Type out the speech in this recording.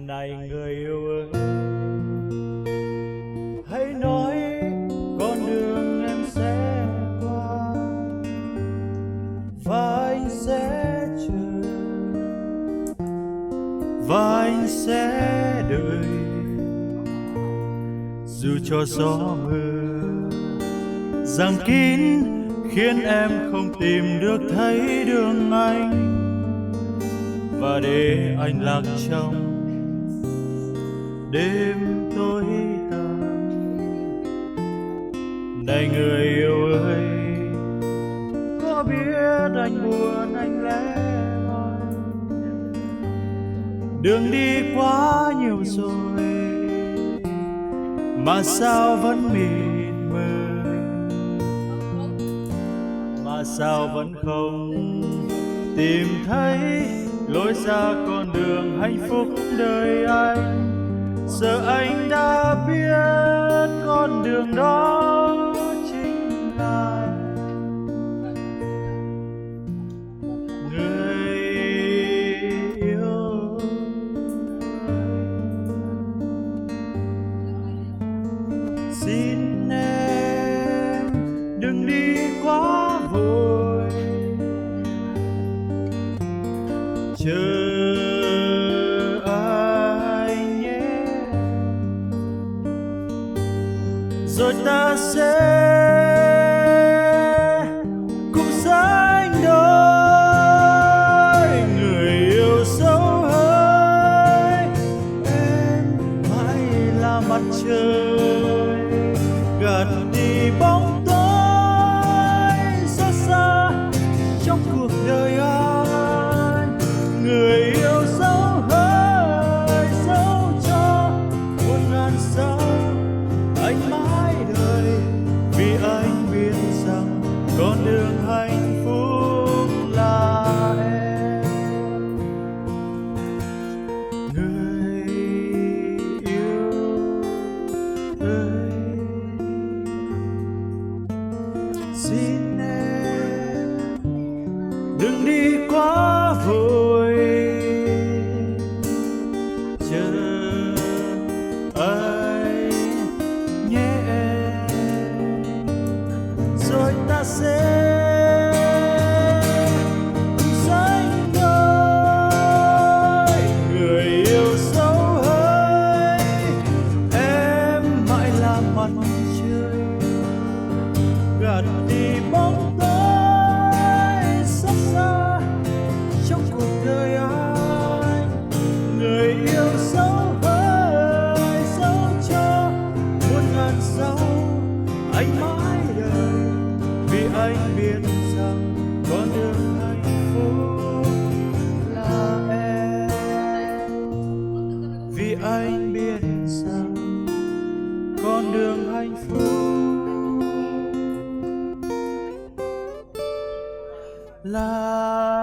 Này người yêu ơi, hãy nói con đường em sẽ qua và anh sẽ chờ và anh sẽ đợi, dù cho gió mưa giăng kín khiến em không tìm được thấy đường anh, và để anh lạc trong đêm tối tăm. Này người yêu ơi, có biết anh buồn anh lẻ loi, đường đi quá nhiều rồi mà sao vẫn mịt mờ, mà sao vẫn không tìm thấy lối ra con đường hạnh phúc đời anh. Giờ anh đã biết con đường đó chính là người yêu. Xin em đừng đi quá vội, chờ rồi ta sẽ cùng sánh đôi. Người yêu dấu hỡi, em mãi là mặt trời gạt đi bóng tối xót xa trong cuộc đời anh. Người yêu dấu hỡi, dấu cho muôn ngàn sao anh mãi đời, vì anh biết rằng con đường hạnh phúc là em. Người yêu ơi, xin em đừng đi quá vội, chờ anh nhé, rồi ta sẽ cùng sánh đôi. Người yêu dấu hỡi, em mãi là mặt trời gạt đi bóng tối xót xa trong cuộc đời anh. Người yêu dấu hỡi, dấu cho muôn ngàn dấu anh mãi đời, vì anh biết rằng con đường hạnh phúc là em. Vì anh biết rằng con đường hạnh phúc là